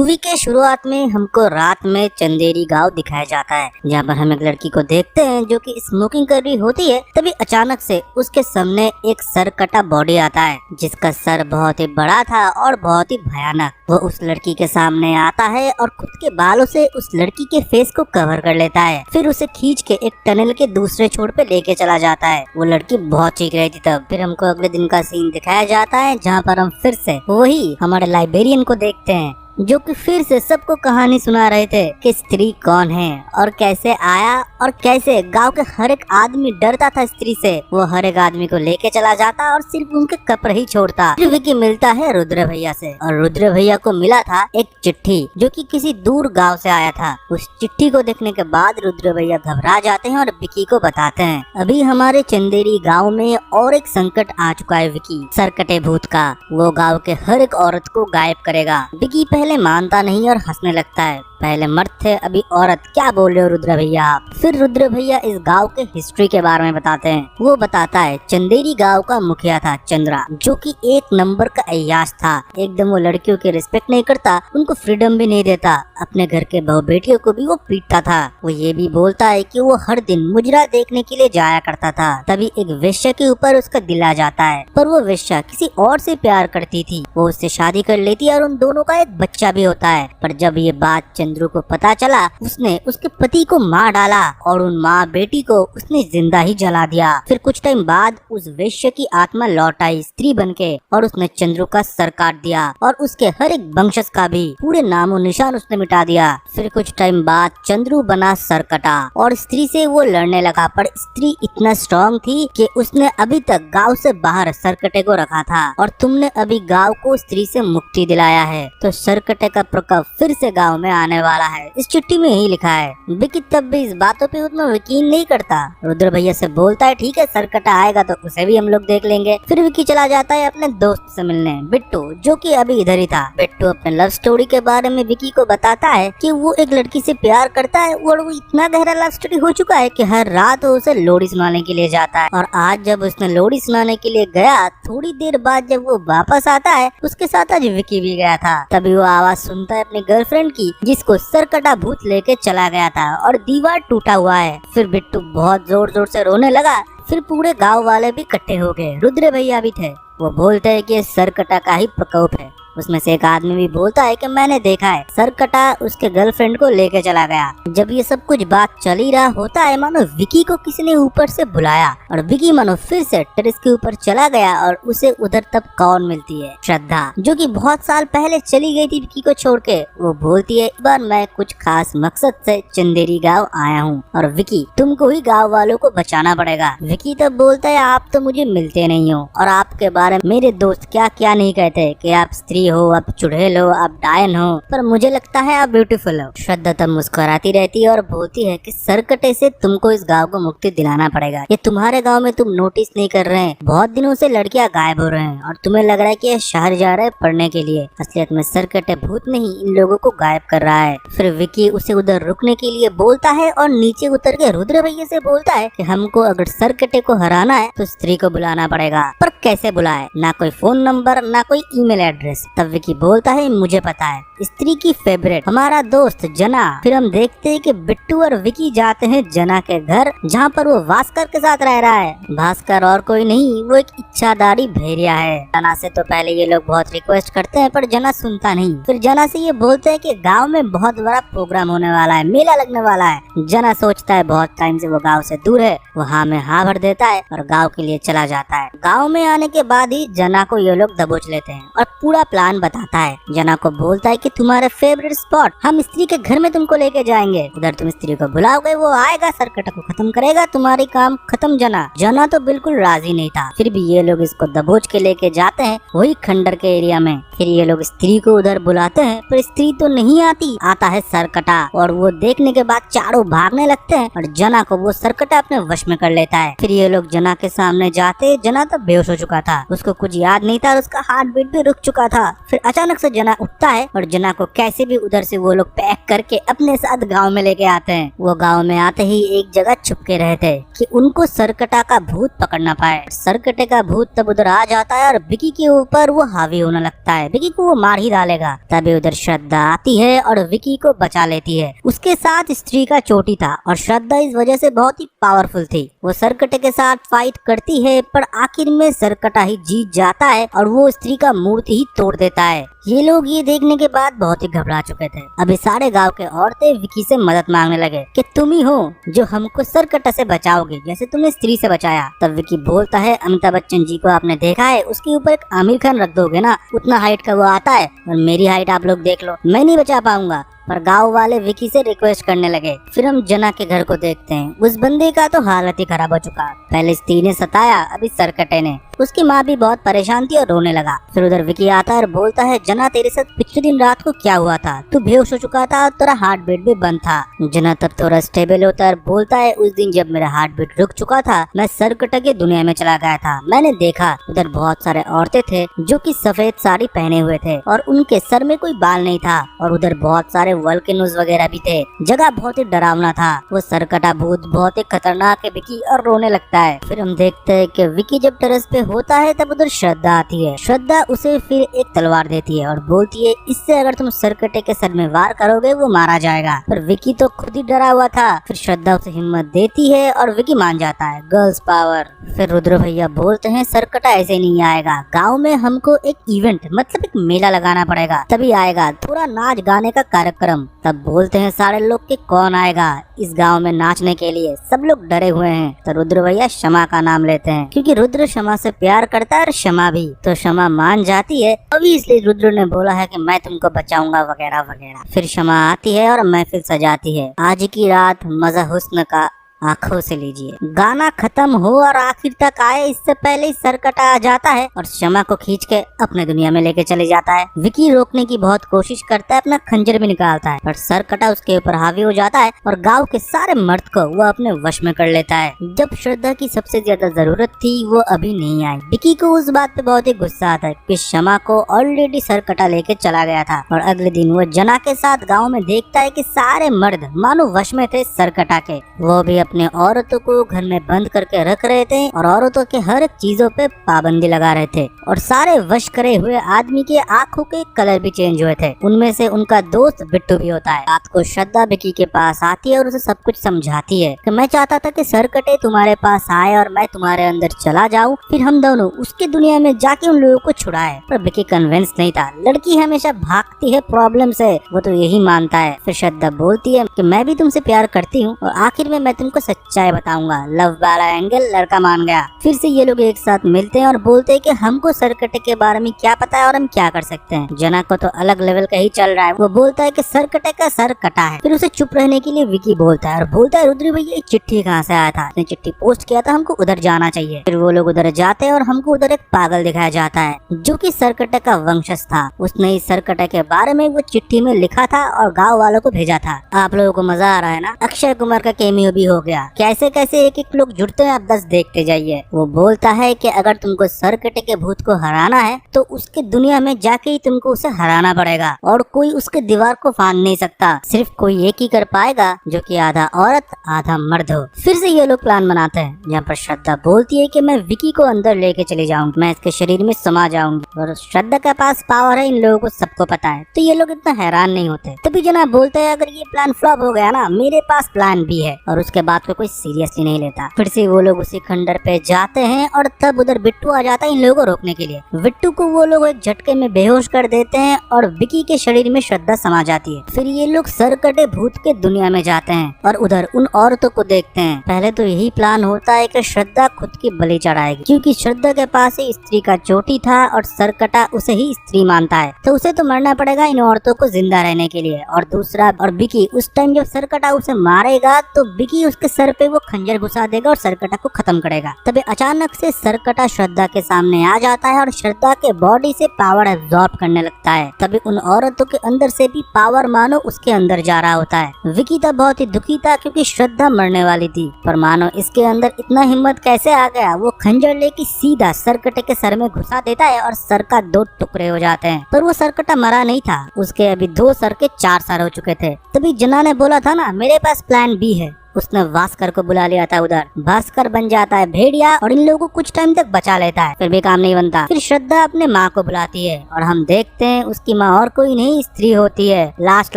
Movie के शुरुआत में हमको रात में चंदेरी गांव दिखाया जाता है, जहाँ पर हम एक लड़की को देखते हैं जो कि स्मोकिंग कर रही होती है। तभी अचानक से उसके सामने एक सर कटा बॉडी आता है, जिसका सर बहुत ही बड़ा था और बहुत ही भयानक। वो उस लड़की के सामने आता है और खुद के बालों से उस लड़की के फेस को कवर कर लेता है। फिर उसे खींच के एक टनल के दूसरे छोर पे लेके चला जाता है। वो लड़की बहुत चीख रही थी तब। फिर हमको अगले दिन का सीन दिखाया जाता है, जहाँ पर हम फिर से वही हमारे लाइब्रेरियन को देखते हैं, जो कि फिर से सबको कहानी सुना रहे थे कि स्त्री कौन है और कैसे आया और कैसे गांव के हर एक आदमी डरता था स्त्री से। वो हर एक आदमी को लेके चला जाता और सिर्फ उनके कपड़े ही छोड़ता। फिर विकी मिलता है रुद्र भैया से, और रुद्र भैया को मिला था एक चिट्ठी जो कि किसी दूर गांव से आया था। उस चिट्ठी को देखने के बाद रुद्र भैया घबरा जाते हैं और विकी को बताते हैं, अभी हमारे चंदेरी गाँव में और एक संकट आ चुका है विकी, सरकटे भूत का। वो गाँव के हर एक औरत को गायब करेगा। विकी पहले मानता नहीं और हंसने लगता है, पहले मर्द थे अभी औरत, क्या बोल रहे हो रुद्र भैया आप। फिर रुद्र भैया इस गांव के हिस्ट्री के बारे में बताते हैं। वो बताता है चंदेरी गांव का मुखिया था चंद्रा, जो कि एक नंबर का अय्याश था। एकदम वो लड़कियों की रिस्पेक्ट नहीं करता, उनको फ्रीडम भी नहीं देता, अपने घर के बहू बेटियों को भी वो पीटता था। वो ये भी बोलता है कि वो हर दिन मुजरा देखने के लिए जाया करता था। तभी एक वेश्या के ऊपर उसका दिल आ जाता है, पर वो वेश्या किसी और से प्यार करती थी। वो उससे शादी कर लेती है और उन दोनों का एक बच्चा भी होता है। पर जब ये बात चंद्रू को पता चला, उसने उसके पति को मार डाला और उन माँ बेटी को उसने जिंदा ही जला दिया। फिर कुछ टाइम बाद उस वेश्या की आत्मा लौट आई स्त्री बनके, और उसने चंद्रू का सर काट दिया और उसके हर एक वंशज का भी पूरे नामो निशान उसने मिटा दिया। फिर कुछ टाइम बाद चंद्रू बना सर कटा और स्त्री से वो लड़ने लगा, पर स्त्री इतना स्ट्रॉन्ग थी कि उसने अभी तक गाँव से बाहर सरकटे को रखा था, और तुमने अभी गाँव को स्त्री से मुक्ति दिलाया है। तो सरकटे का प्रकोप फिर से गाँव में आने वाला है, इस चिट्ठी में यही लिखा है। विकी तब भी इस बातों पे उतना यकीन नहीं करता। रुद्र भैया से बोलता है ठीक है सरकटा आएगा तो उसे भी हम लोग देख लेंगे। फिर विकी चला जाता है अपने दोस्त से मिलने, बिट्टू, जो कि अभी इधर ही था। बिट्टू अपने लव स्टोरी के बारे में विकी को बताता है कि वो एक लड़की से प्यार करता है और वो इतना गहरा लव स्टोरी हो चुका है कि हर रात वो उसे लोरी सुनाने के लिए जाता है। और आज जब उसने लोरी सुनाने के लिए गया, थोड़ी देर बाद जब वो वापस आता है, उसके साथ आज विकी भी गया था। तभी वो आवाज सुनता है अपनी गर्लफ्रेंड की, जिसको सरकटा भूत लेके चला गया था और दीवार टूटा हुआ है। फिर बिट्टू बहुत जोर जोर से रोने लगा। फिर पूरे गांव वाले भी इकट्ठे हो गए, रुद्र भैया भी थे। वो बोलते हैं कि सरकटा का ही प्रकोप है। उसमें से एक आदमी भी बोलता है कि मैंने देखा है, सरकटा उसके गर्लफ्रेंड को लेके चला गया। जब ये सब कुछ बात चल ही रहा होता है, मानो विकी को किसी ने ऊपर से बुलाया और विकी मानो फिर से टेरेस के ऊपर चला गया और उसे उधर तब कौन मिलती है, श्रद्धा, जो कि बहुत साल पहले चली गई थी विकी को छोड़ के। वो बोलती है इस बार मैं कुछ खास मकसद से चंदेरी गाँव आया हूँ और विकी तुमको ही गाँव वालों को बचाना पड़ेगा। विकी तब बोलता है आप तो मुझे मिलते नहीं हो और आपके बारे में मेरे दोस्त क्या क्या नहीं कहते कि आप स्त्री हो, आप चुड़ैल हो, आप डायन हो, पर मुझे लगता है आप ब्यूटीफुल हो। श्रद्धा तब मुस्कुराती रहती है और बोलती है कि सरकटे से तुमको इस गांव को मुक्ति दिलाना पड़ेगा। ये तुम्हारे गांव में तुम नोटिस नहीं कर रहे हैं, बहुत दिनों से लड़कियां गायब हो रहे हैं और तुम्हें लग रहा है कि ये शहर जा रहा है पढ़ने के लिए। असलियत में सरकटे भूत नहीं इन लोगों को गायब कर रहा है। फिर विकी उसे उधर रुकने के लिए बोलता है और नीचे उतर के रुद्र भैया से बोलता है कि हमको अगर सरकटे को हराना है तो स्त्री को बुलाना पड़ेगा, पर कैसे बुलाए, ना कोई फोन नंबर ना कोई ईमेल एड्रेस। तब विकी बोलता है मुझे पता है, स्त्री की फेवरेट हमारा दोस्त जना। फिर हम देखते हैं कि बिट्टू और विकी जाते हैं जना के घर, जहाँ पर वो भास्कर के साथ रह रहा है। भास्कर और कोई नहीं, वो एक इच्छाधारी भेड़िया है। जना से तो पहले ये लोग बहुत रिक्वेस्ट करते हैं, पर जना सुनता नहीं। फिर जना से ये बोलते हैं कि गांव में बहुत बड़ा प्रोग्राम होने वाला है, मेला लगने वाला है। जना सोचता है बहुत टाइम से वो गाँव से दूर है, वो हाँ में हाँ भर देता है और गाँव के लिए चला जाता है। गाँव में आने के बाद ही जना को ये लोग दबोच लेते हैं और पूरा प्लान बताता है। जना को बोलता है कि तुम्हारे फेवरेट स्पॉट हम स्त्री के घर में तुमको लेके जाएंगे, उधर तुम स्त्री को बुलाओगे, वो आएगा सरकटा को खत्म करेगा, तुम्हारी काम खत्म। जना तो बिल्कुल राजी नहीं था। फिर भी ये लोग इसको दबोच के लेके जाते हैं वही खंडर के एरिया में। फिर ये लोग स्त्री को उधर बुलाते हैं, पर स्त्री तो नहीं आती, आता है सरकटा और वो देखने के बाद चारों भागने लगते हैं और जना को वो सरकटा अपने वश में कर लेता है। फिर ये लोग जना के सामने जाते, जना तो बेहोश हो चुका था, उसको कुछ याद नहीं था और उसका हार्ट बीट भी रुक चुका था। फिर अचानक से जना उठता है और जना को कैसे भी उधर से वो लोग पैक करके अपने साथ गांव में लेके आते हैं। वो गांव में आते ही एक जगह छुप के रहते कि उनको सरकटा का भूत पकड़ ना पाए। सरकटे का भूत तब उधर आ जाता है और विकी के ऊपर वो हावी होने लगता है। विकी को वो मार ही डालेगा। तभी उधर श्रद्धा आती है और विकी को बचा लेती है। उसके साथ स्त्री का चोटी था और श्रद्धा इस वजह से बहुत ही पावरफुल थी। वो सरकटे के साथ फाइट करती है पर आखिर में सरकटा ही जीत जाता है और वो स्त्री का मूर्ति ही तोड़ देता है। ये लोग ये देखने के बाद बहुत ही घबरा चुके थे। अभी सारे गांव के औरतें विकी से मदद मांगने लगे कि तुम ही हो जो हमको सरकटा से बचाओगे जैसे तुमने स्त्री से बचाया। तब विकी बोलता है अमिताभ बच्चन जी को आपने देखा है, उसके ऊपर एक आमिर खान रख दोगे ना, उतना हाइट का वो आता है और मेरी हाइट आप लोग देख लो, मैं नहीं बचा पाऊंगा। पर गांव वाले विकी से रिक्वेस्ट करने लगे। फिर हम जना के घर को देखते हैं। उस बंदे का तो हालत ही खराब हो चुका। पहले स्त्री ने सताया, अभी सरकटे ने। उसकी माँ भी बहुत परेशान थी और रोने लगा। फिर उधर विकी आता है और बोलता है जना तेरे साथ पिछले दिन रात को क्या हुआ था, तू बेहोश हो चुका था और तेरा हार्ट बीट भी बंद था। जना तब थोड़ा स्टेबल होता है और बोलता है उस दिन जब मेरा हार्ट बीट रुक चुका था मैं सरकटे की दुनिया में चला गया था। मैंने देखा उधर बहुत सारे औरतें थे जो की सफेद साड़ी पहने हुए थे और उनके सर में कोई बाल नहीं था और उधर बहुत सारे वोल्केनोज वगैरह भी थे। जगह बहुत ही डरावना था। वो सरकटा भूत बहुत ही खतरनाक है। विकी और रोने लगता है। फिर हम देखते हैं कि विकी जब टेरेस पे होता है तब उधर श्रद्धा आती है। श्रद्धा उसे फिर एक तलवार देती है और बोलती है इससे अगर तुम सरकटे के सर में वार करोगे वो मारा जाएगा। पर विकी तो खुद ही डरा हुआ था। फिर श्रद्धा उसे हिम्मत देती है और विकी मान जाता है। Girls power. फिर रुद्र भैया बोलते हैं सरकटा ऐसे नहीं आएगा, गाँव में हमको एक इवेंट मतलब एक मेला लगाना पड़ेगा तभी आएगा, थोड़ा नाच गाने का कार्यक्रम। तब बोलते हैं सारे लोग कि कौन आएगा इस गांव में नाचने के लिए। सब लोग डरे हुए हैं। तो रुद्र भैया क्षमा का नाम लेते हैं क्योंकि रुद्र क्षमा से प्यार करता है और क्षमा भी। तो क्षमा मान जाती है। अभी इसलिए रुद्र ने बोला है कि मैं तुमको बचाऊंगा वगैरह वगैरह। फिर क्षमा आती है और महफिल सजाती है। आज की रात मजा हुस्न का आंखों से लीजिए। गाना खत्म हो और आखिर तक आए इससे पहले ही सरकटा आ जाता है और क्षमा को खींच के अपने दुनिया में लेके चले जाता है। विकी रोकने की बहुत कोशिश करता है, अपना खंजर भी निकालता है पर सरकटा उसके ऊपर हावी हो जाता है और गांव के सारे मर्द को वो अपने वश में कर लेता है। जब श्रद्धा की सबसे ज्यादा जरूरत थी वो अभी नहीं आई। विकी को उस बात पे बहुत ही गुस्सा आता है कि क्षमा को ऑलरेडी सरकटा लेके चला गया था। और अगले दिन वो जना के साथ गाँव में देखता है कि सारे मर्द मानो वश में थे सरकटा के। वो भी अपने औरतों को घर में बंद करके रख रहे थे और औरतों के हर एक चीजों पे पाबंदी लगा रहे थे और सारे वश करे हुए आदमी के आंखों के कलर भी चेंज हुए थे। उनमें से उनका दोस्त बिट्टू भी होता है। रात को श्रद्धा विकी के पास आती है और उसे सब कुछ समझाती है कि मैं चाहता था कि सरकटे तुम्हारे पास आए और मैं तुम्हारे अंदर चला जाऊं, फिर हम दोनों उसकी दुनिया में जाके उन लोगों को छुड़ाए। पर विकी कन्विंस नहीं था। लड़की हमेशा भागती है प्रॉब्लम से, वो तो यही मानता है। फिर श्रद्धा बोलती है कि मैं भी तुमसे प्यार करती हूँ और आखिर में मैं तुमको सच्चाई बताऊंगा। लव वाला एंगल, लड़का मान गया। फिर से ये लोग एक साथ मिलते हैं और बोलते हैं कि हमको सरकटे के बारे में क्या पता है और हम क्या कर सकते हैं। जना को तो अलग लेवल का ही चल रहा है। वो बोलता है कि सरकटे का सर कटा है। फिर उसे चुप रहने के लिए विकी बोलता है और बोलता है रुद्र भैया ये चिट्ठी कहाँ से आया था, इसने चिट्ठी पोस्ट किया था, हमको उधर जाना चाहिए। फिर वो लोग उधर जाते हैं और हमको उधर एक पागल दिखाया जाता है जो कि सरकटे का वंशज था। उसने इस सरकटे के बारे में वो चिट्ठी में लिखा था और गाँव वालों को भेजा था। आप लोगों को मजा आ रहा है ना? अक्षय कुमार का कैमियो भी हो गया। कैसे कैसे एक एक लोग जुड़ते हैं, आप बस देखते जाइए। वो बोलता है कि अगर तुमको सरकटे के भूत को हराना है तो उसके दुनिया में जाके ही तुमको उसे हराना पड़ेगा और कोई उसके दीवार को फाड़ नहीं सकता। सिर्फ कोई एक ही कर पाएगा जो कि आधा औरत आधा मर्द हो। फिर से ये लोग प्लान बनाते हैं जहाँ पर श्रद्धा बोलती है कि मैं विकी को अंदर लेके चली जाऊंगी, मैं इसके शरीर में समा जाऊंगी। और श्रद्धा के पास पावर है, इन लोगों को सबको पता है, तो ये लोग इतना हैरान नहीं होते। तभी जना बोलते हैं अगर ये प्लान फ्लॉप हो गया ना, मेरे पास प्लान भी है। और उसके बाद को कोई सीरियसली नहीं लेता। फिर से वो लोग उसी खंडर पे जाते हैं और तब उधर बिट्टू आ जाता है इन लोगों को रोकने के लिए। बिट्टू को वो लोग एक झटके में बेहोश कर देते हैं और विकी के शरीर में श्रद्धा समा जाती है। फिर ये लोग सरकटे भूत के दुनिया में जाते हैं और उधर उन औरतों को देखते हैं। पहले तो यही प्लान होता है कि श्रद्धा खुद की बलि चढ़ाएगी क्योंकि श्रद्धा के पास ही स्त्री का चोटी था और सरकटा उसे ही स्त्री मानता है, तो उसे तो मरना पड़ेगा इन औरतों को जिंदा रहने के लिए। और दूसरा और विकी उस टाइम जब सरकटा उसे मारेगा तो विकी उसके सर पे वो खंजर घुसा देगा और सरकटा को खत्म करेगा। तभी अचानक से सरकटा श्रद्धा के सामने आ जाता है और श्रद्धा के बॉडी से पावर एब्जॉर्ब करने लगता है। तभी उन औरतों के अंदर से भी पावर मानो उसके अंदर जा रहा होता है। विकी तो बहुत ही दुखी था क्योंकि श्रद्धा मरने वाली थी, पर मानो इसके अंदर इतना हिम्मत कैसे आ गया। वो खंजर लेके सीधा सरकटे के सर में घुसा देता है और सर का 2 टुकड़े हो जाते हैं। पर वो सरकटा मरा नहीं था, उसके अभी 2 सर के 4 सर हो चुके थे। तभी जना ने बोला था ना, मेरे पास प्लान बी है। उसने भास्कर को बुला लिया था उधर। भास्कर बन जाता है भेड़िया और इन लोगों को कुछ टाइम तक बचा लेता है, फिर भी काम नहीं बनता। फिर श्रद्धा अपने माँ को बुलाती है और हम देखते हैं उसकी माँ और कोई नहीं स्त्री होती है, लास्ट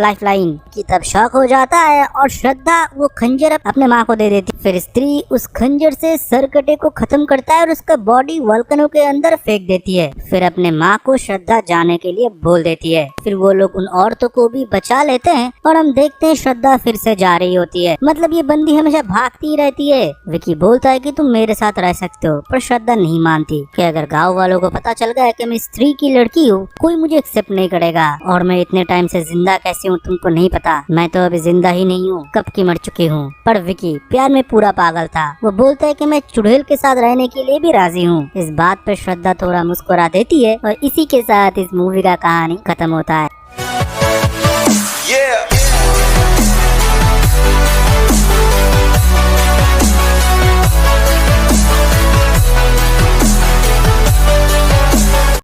लाइफ लाइन की। तब शौक हो जाता है और श्रद्धा वो खंजर अपने माँ को दे देती। फिर स्त्री उस खंजर से सरकटे को खत्म करता है और उसका बॉडी वल्कनों के अंदर फेंक देती है। फिर अपने माँ को श्रद्धा जाने के लिए बोल देती है। फिर वो लोग उन औरतों को भी बचा लेते हैं और हम देखते हैं श्रद्धा फिर से जा रही होती है। मतलब ये बंदी हमेशा भागती ही रहती है। विकी बोलता है कि तुम मेरे साथ रह सकते हो, पर श्रद्धा नहीं मानती कि अगर गांव वालों को पता चल गया कि मैं स्त्री की लड़की हूँ, कोई मुझे एक्सेप्ट नहीं करेगा। और मैं इतने टाइम से जिंदा कैसे हूँ तुमको नहीं पता, मैं तो अभी जिंदा ही नहीं हूँ, कब की मर चुकी हूँ। पर विकी प्यार में पूरा पागल था। वो बोलता है कि मैं चुड़ैल के साथ रहने के लिए भी राजी हूँ। इस बात पर श्रद्धा थोड़ा मुस्कुरा देती है और इसी के साथ इस मूवी का कहानी खत्म होता है।